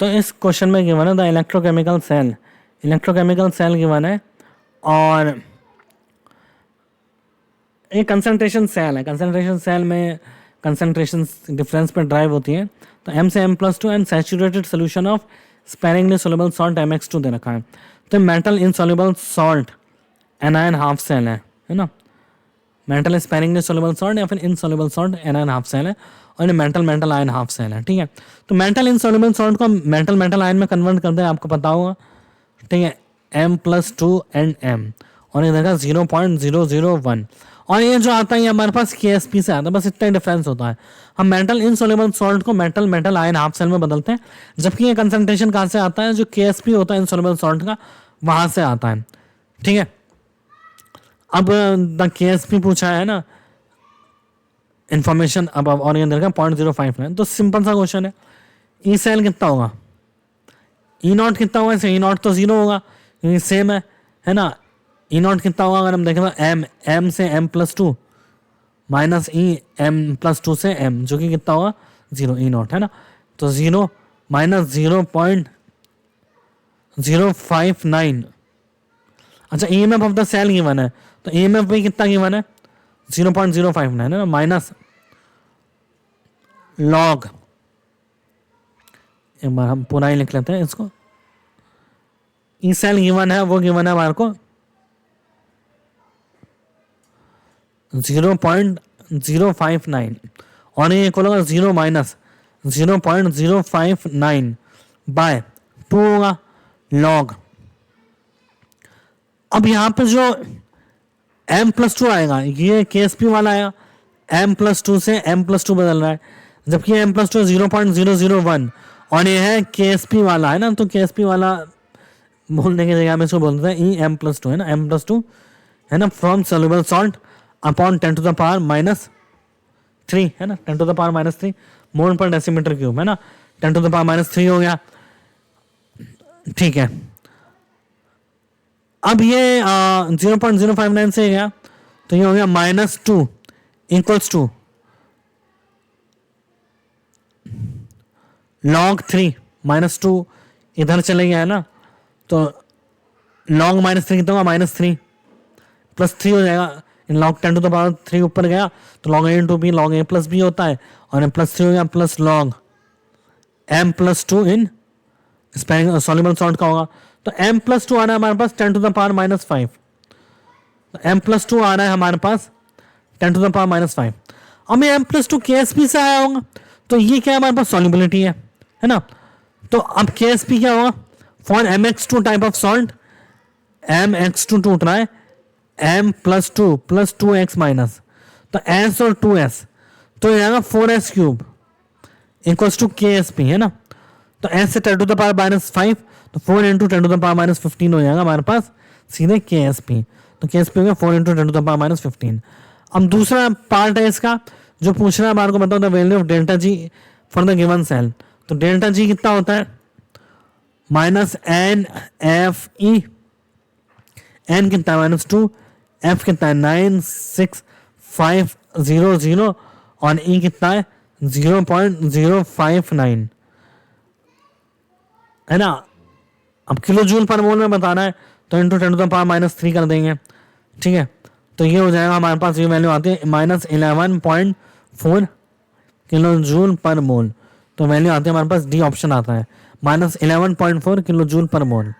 तो इस क्वेश्चन में गिवन है द इलेक्ट्रोकेमिकल सेल गिवन है और एक कंसंट्रेशन सेल है। कंसंट्रेशन सेल में कंसंट्रेशन डिफरेंस पर ड्राइव होती है। तो m से m+2 and saturated solution of sparingly soluble salt mx2 दे रखा है। तो metal insoluble salt anion half cell है ना। मेटल स्पेरिंगली सोल्यूबल सॉल्ट या फिर insoluble salt anion half cell है और ये मेटल आयन हाफ सेल है। ठीक है, तो मेटल इनसॉल्युबल सॉल्ट को मेटल आयन में कन्वर्ट करते हैं, आपको पता होगा। ठीक है, m+2 एंड m और इधर का 0.001 और ये जो आता है ये हमारे पास KSP से आता है, बस इतना ही डिफरेंस होता है। हम मेटल इनसॉल्युबल सॉल्ट को मेटल आयन हाफ सेल में बदलते हैं, जबकि ये कंसंट्रेशन कहाँ से आता है, जो KSP होता है इनसॉल्युबल सॉल्ट का वहां से आता है। ठीक है, अब द KSP पूछा है ना इंफॉर्मेशन अब और ये अंदर का 0.059, तो सिंपल सा क्वेश्चन है। ई सेल कितना होगा, E0 कितना होगा, इसे E0 तो 0 होगा, ये सेम है ना। E0 कितना होगा अगर हम देखें तो m से m+2 माइनस m+2 से m जो कि कितना होगा 0, E0 है ना। तो 0 माइनस 0.059। अच्छा, EMF of the cell given है, तो EMF भी कितना गिवन है 0.059 है ना, माइनस लॉग, एक बार हम पूरा ही लिख लेते हैं इसको। ई सेल गिवन है, वो गिवन है हमारे को 0.059 और ये इक्वल होगा 0 माइनस 0.059 बाय 2 होगा लॉग। अब यहाँ पे जो m+2 आएगा ये KSP वाला आएगा, m+2 से m+2 बदल रहा है, जबकि m+2 0.001 और ये है KSP वाला है ना। तो KSP वाला बोलने की जगह में इसको बोलते हैं m+2 है ना, m+2 है ना, from soluble salt upon 10 to the power -3 है ना, 10 टू द पावर -3 मोल पर डेसीमीटर क्यूब है ना, 10 टू द पावर -3 हो गया। ठीक है, अब ये 0.059 से गया तो ये हो गया -2 इक्वल्स टू log 3 -2 इधर चले गया है ना, तो log -3 कितना होगा -3 प्लस 3 हो जाएगा। In log 10 to the power 3 ऊपर गया तो log a into B log a plus B होता है और +3 हो गया plus log m+2 insoluble salt का होगा। तो m+2 आ रहा है हमारे पास 10 टू द पावर -5, तो m+2 आ रहा है हमारे पास 10 टू द पावर -5। अब ये m+2 KSP से आया होगा, तो ये क्या है हमारे पास सॉल्युबिलिटी है ना। तो अब KSP क्या होगा for mx2 type of salt, mx2 टूट रहा है m+2 प्लस 2x माइनस, तो s और 2s तो ये आएगा 4s³ इक्वल्स टू KSP है ना। तो s से 10 टू द पावर -5 तो 4 इंटू 10 टू द पावर -15 हो जाएगा हमारे पास सीधे KSP। तो KSP हो गया 4 इंटू 10 टू द पावर -15। अब दूसरा पार्ट है इसका जो पूछ रहा है हमारे को, बताओ the value of delta G for the given cell. तो डेल्टा G कितना होता है -NFE, n कितना है -2, f कितना है 96500 और e कितना है 0.059 है ना। अब किलो जूल पर मोल में बताना है तो इंटू 10 टू द पावर -3 कर देंगे। ठीक है, तो ये हो जाएगा हमारे पास, ये वैल्यू आती है -11.4 किलो जूल पर मोल। तो वैल्यू आती है हमारे पास डी ऑप्शन आता है -11.4 किलो जूल पर मोल।